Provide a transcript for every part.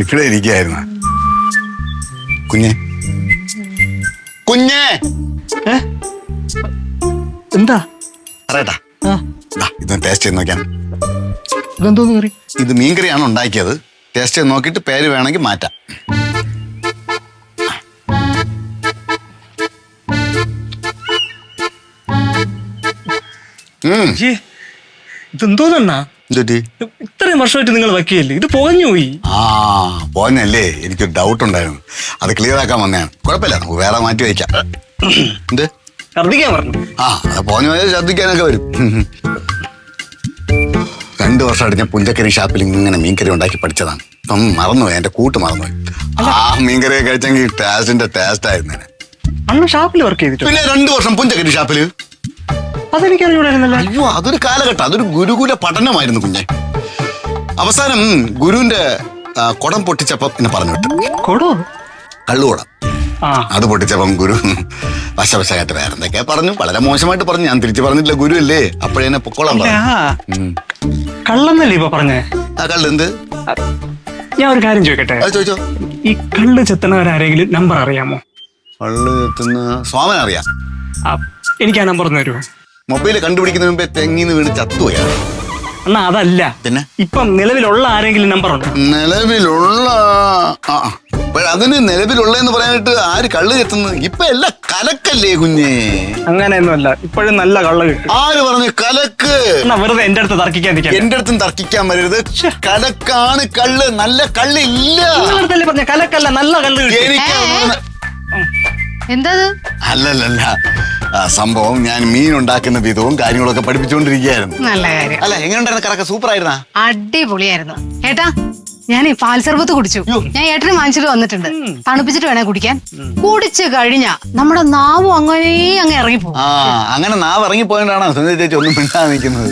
ഇവിടെ ഇരിക്കായിരുന്നു. കുഞ്ഞെ കുഞ്ഞെ എന്താ അറിയട്ടാ, ഇതൊന്ന് ടേസ്റ്റ് ചെയ്ത് നോക്കാം. ഇതെന്തോന്ന് കറി? ഇത് മീൻകറിയാണ് ഉണ്ടാക്കിയത്. ടേസ്റ്റ് ചെയ്ത് നോക്കിയിട്ട് പേര് വേണമെങ്കിൽ മാറ്റാം. ഇതെന്തോന്നാ? ഇത്രയും വർഷമായിട്ട് നിങ്ങൾ വയ്ക്കുകയല്ലേ, ഇത് പുകഞ്ഞു പോയി. പോന്നല്ലേ, എനിക്കൊരു ഡൗട്ട് ഉണ്ടായിരുന്നു, അത് ക്ലിയർ ആക്കാൻ വന്നതാണ്. കുഴപ്പമില്ല, നമുക്ക് വേറെ മാറ്റി വയ്ക്കാം. എന്ത് ഛർദ്ദിക്കാൻ പറഞ്ഞു? അത് പോഞ്ഞു പോയാൽ ഛർദ്ദിക്കാനൊക്കെ വരും. 2 വർഷമായിട്ട് ഞാൻ പുഞ്ചക്കരി ഷാപ്പിൽ ഇങ്ങനെ മീൻകറി ഉണ്ടാക്കി പഠിച്ചതാണ്. ഇപ്പം മറന്നുപോയി, എന്റെ കൂട്ട് മറന്നുപോയി. മീൻകറിയെ കഴിച്ചെങ്കിൽ ടേസ്റ്റിന്റെ ടേസ്റ്റ് ആയിരുന്നു. അന്ന് ഷാപ്പിൽ വർക്ക് ചെയ്തിട്ട് പിന്നെ 2 വർഷം പുഞ്ചക്കരി ഷാപ്പില്. അതെനിക്കറിയൂടായിരുന്നല്ലോ. അയ്യോ, അതൊരു കാലഘട്ടം, അതൊരു ഗുരുകുല പഠനമായിരുന്നു കുഞ്ഞെ. അവസാനം ഗുരുവിന്റെ കുടം പൊട്ടിച്ചപ്പം എന്നെ പറഞ്ഞു വിട്ടു. കള്ളുകുടം അത് പൊട്ടിച്ചപ്പം ഗുരു വശവശായിട്ട് വേറെ എന്തൊക്കെയാ പറഞ്ഞു, വളരെ മോശമായിട്ട് പറഞ്ഞു. ഞാൻ തിരിച്ചു പറഞ്ഞിട്ടില്ല, ഗുരു അല്ലേ, അപ്പോഴെന്നെ പൊക്കോളാൻ പറഞ്ഞു. കള്ളന്നല്ലേ ഇപ്പൊ പറഞ്ഞേ? കള്ളെന്ത്? ഞാൻ ഒരു കാര്യം ചോദിക്കട്ടെ? ചോദിച്ചോ. ഈ കള്ള് ചെത്തണവരാരെങ്കിലും നമ്പർ അറിയാമോ? കള്ള് ചെത്തുന്ന സോമൻ അറിയാം. എനിക്ക് ആ നമ്പർ ഒന്ന് തരുമോ? മൊബൈല് കണ്ടുപിടിക്കുന്ന മുമ്പേ തെങ്ങിന്ന് വീണ് ചത്തുപോയാണ്. എന്നാ അതല്ല, പിന്നെ ഇപ്പം നിലവിലുള്ള ആരെങ്കിലും നമ്പർ ഉണ്ടോ? നിലവിലുള്ള അതിന് നിലവിലുള്ളതെന്ന് പറയാനായിട്ട് ആര് കള്ള് ചെത്തുന്നത്? ഇപ്പൊ എല്ലാം കലക്കല്ലേ കുഞ്ഞേ. അങ്ങനെയൊന്നുമല്ല, ഇപ്പോഴും നല്ല കള്ള് കിട്ടും. ആര് പറഞ്ഞു കലക്ക്? വെറുതെ എന്റെ അടുത്ത് തർക്കിക്കാൻ എന്റെ അടുത്തും തർക്കിക്കാൻ വരരുത്. കലക്കാണ് കള്ള്, നല്ല കള്ള് ഇല്ല. പറഞ്ഞ കലക്കല്ല, നല്ല കള്ള് കിട്ടും. എനിക്ക് എന്താ? അല്ലല്ല, സംഭവം ഞാൻ മീൻ ഉണ്ടാക്കുന്ന വിധവും കാര്യങ്ങളൊക്കെ പഠിപ്പിച്ചുകൊണ്ടിരിക്കുകയായിരുന്നു. നല്ല കാര്യം. അല്ല, എങ്ങനെയുണ്ടായിരുന്നു? കറക്ക സൂപ്പർ ആയിരുന്നാ? അടിപൊളിയായിരുന്നു ഏട്ടാ. ഞാൻ പാൽ സർബത്ത് കുടിച്ചു. ഞാൻ ഏട്ടന് വാങ്ങിച്ചിട്ട് വന്നിട്ടുണ്ട്. തണുപ്പിച്ചിട്ട് വേണേ കുടിക്കാൻ. കുടിച്ചു കഴിഞ്ഞാ നമ്മുടെ നാവും അങ്ങ് ഇറങ്ങിപ്പോ. അങ്ങനെ നാവ് ഇറങ്ങിപ്പോയോണ്ടാണോ സുനിത ചേച്ചി ഒന്നും മിണ്ടാതെ നിൽക്കുന്നത്?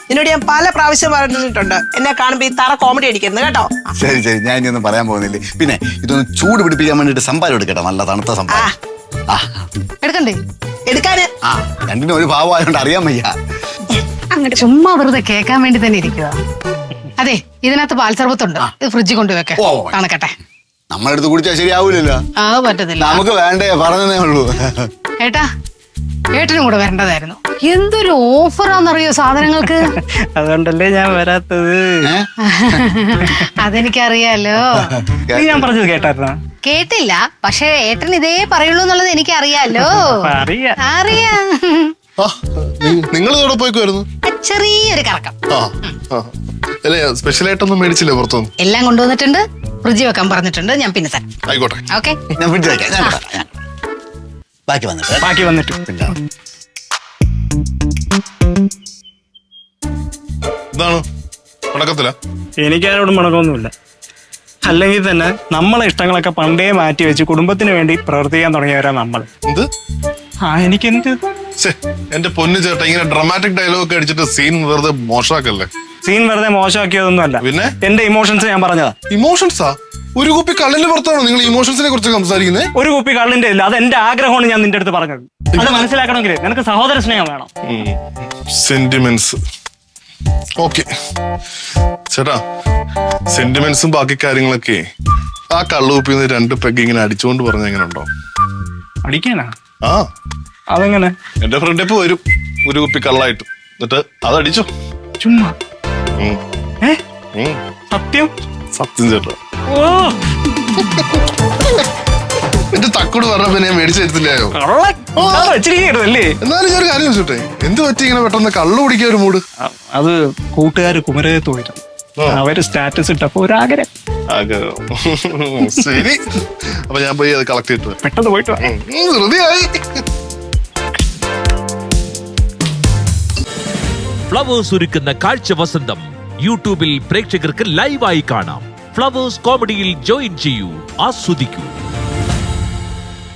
നിന്നോട് ഞാൻ പല പ്രാവശ്യം പറഞ്ഞിട്ടുണ്ട്, എന്നെ കാണുമ്പോ ഈ തറ കോമഡി അടിക്കുന്നത് കേട്ടോ. ശരി, ഞാൻ ഇതൊന്നും പറയാൻ പോകുന്നില്ലേ. പിന്നെ ഇതൊന്ന് ചൂട് പിടിപ്പിക്കാൻ വേണ്ടിട്ട് സംഭാരം എടുക്കട്ടെ, നല്ല തണുത്ത സംഭാരം. എടുക്കണ്ടേ? എടുക്കാന് രണ്ടിനും ഒരു ഭാവമായോണ്ട് അറിയാൻ വയ്യ. അങ്ങോട്ട് ചുമ്മാ വെറുതെ കേൾക്കാൻ വേണ്ടി തന്നെ ഇരിക്കുക. അതെ, ഇതിനകത്ത് പാൽ സർബത്തുണ്ട്, ഇത് ഫ്രിഡ്ജിൽ കൊണ്ടുവെക്കെ തണുക്കട്ടെ. നമ്മളെടുത്ത് കുടിച്ചാൽ ശരിയാവൂലല്ലോ. പറ്റത്തില്ല, നമുക്ക് വേണ്ടേ, പറഞ്ഞതേ ഉള്ളൂ. ഏട്ടാ, ഏട്ടനും കൂടെ വരേണ്ടതായിരുന്നു. എന്തൊരു ഓഫറാന്നറിയോ സാധനങ്ങൾക്ക്. അതുകൊണ്ടല്ലേ ഞാൻ വരാത്തത്. അതെനിക്കറിയാലോ. ഞാൻ പറഞ്ഞത് കേട്ടായിരുന്നോ? കേട്ടില്ല, പക്ഷെ ഏട്ടൻ ഇതേ പറയുള്ളൂ എന്നുള്ളത് എനിക്കറിയാലോ. അറിയാം. നിങ്ങൾ ഇവിടെ പോയിക്കുമായിരുന്നു? ചെറിയൊരു കറക്കം. സ്പെഷ്യൽ ആയിട്ടൊന്നും മേടിച്ചില്ലേ പുറത്തൊന്നും? എല്ലാം കൊണ്ടുവന്നിട്ടുണ്ട്, ഫ്രിഡ്ജിൽ വെക്കാൻ പറഞ്ഞിട്ടുണ്ട്. ഞാൻ പിന്നെ തരാം. ആയിക്കോട്ടെ. ഓക്കെ, ഞാൻ ഫ്രിഡ്ജിൽ വെക്കാം. ബാക്കി വന്നിട്ട് ഇതാണ് മുടക്കത്തില്ല. എനിക്കാരോടും മുടക്കമൊന്നുമില്ല. അല്ലെങ്കിൽ തന്നെ നമ്മളെ ഇഷ്ടങ്ങളൊക്കെ പണ്ടേ മാറ്റി വെച്ച് കുടുംബത്തിന് വേണ്ടി പ്രവർത്തിക്കാൻ തുടങ്ങിയവരാ നമ്മൾ. എനിക്കെന്ത് എന്റെ പൊന്നു ചേട്ടാ, ഇങ്ങനെ ഡ്രാമാറ്റിക് ഡയലോഗ് ഒക്കെ അടിച്ചിട്ട് സീൻ വെറുതെ മോശമാക്കല്ലേ. സീൻ വെറുതെ മോശമാക്കിയതൊന്നും അല്ല, പിന്നെ എന്റെ ഇമോഷൻസ് ഞാൻ പറഞ്ഞതാ. ഇമോഷൻസാ? ഒരു കുപ്പി കള്ളിന്റെ പുറത്താണോ നിങ്ങൾ ഇമോഷൻസിനെ കുറിച്ച് സംസാരിക്കുന്നത്? ഒരു കുപ്പി കള്ളിന്റെ ഇല്ല, അത് എന്റെ ആഗ്രഹമാണ്. ഞാൻ നിന്റെ അടുത്ത് പറഞ്ഞത് അത് മനസ്സിലാക്കണമെങ്കിൽ നിനക്ക് സഹോദര സ്നേഹം വേണം. സെന്റിമെന്റ്സ് ഓക്കെ ചേട്ടാ, സെന്റിമെന്റ്സും ബാക്കി കാര്യങ്ങളൊക്കെ ആ കള്ളുകുപ്പിന്ന് 2 പെഗ് ഇങ്ങനെ അടിച്ചുകൊണ്ട് പറഞ്ഞ എങ്ങനെ ഉണ്ടോ? അടിക്കാനാ? അതെങ്ങനെ? എന്റെ ഫ്രണ്ട് ഇപ്പൊ വരും ഒരു കുപ്പി കള്ളായിട്ട്, എന്നിട്ട് അതടിച്ചു. ചുമ്മാ? സത്യം? സത്യം ചേട്ടാ. എന്റെ തക്കോട് പറഞ്ഞപ്പോ ഞാൻ മേടിച്ചു തരത്തില്ലയോ? എന്നാലും ഞാൻ ഒരു കാര്യം ചോദിച്ചോട്ടെ, എന്ത് പറ്റി ഇങ്ങനെ പെട്ടെന്ന് കള്ളു കുടിക്കാൻ ഒരു മൂഡ്? അത് കൂട്ടുകാര് കുമരകത്ത് പോയിരുന്നു, അവര് സ്റ്റാറ്റസ് ഇട്ടപ്പോ ഒരു ആഗ്രഹം. ശരി, അപ്പൊ ഞാൻ പോയി അത് കളക്ട് ചെയ്തിട്ട് പെട്ടെന്ന് പോയിട്ട് ഹൃദയായി. ഫ്ലവേഴ്സ് ഒരുക്കുന്ന കാഴ്ച വസന്തം യൂട്യൂബിൽ പ്രേക്ഷകർക്ക് ലൈവായി കാണാം. ഫ്ലവേഴ്സ് കോമഡിയിൽ ജോയിൻ ചെയ്യൂ, ആസ്വദിക്കൂ.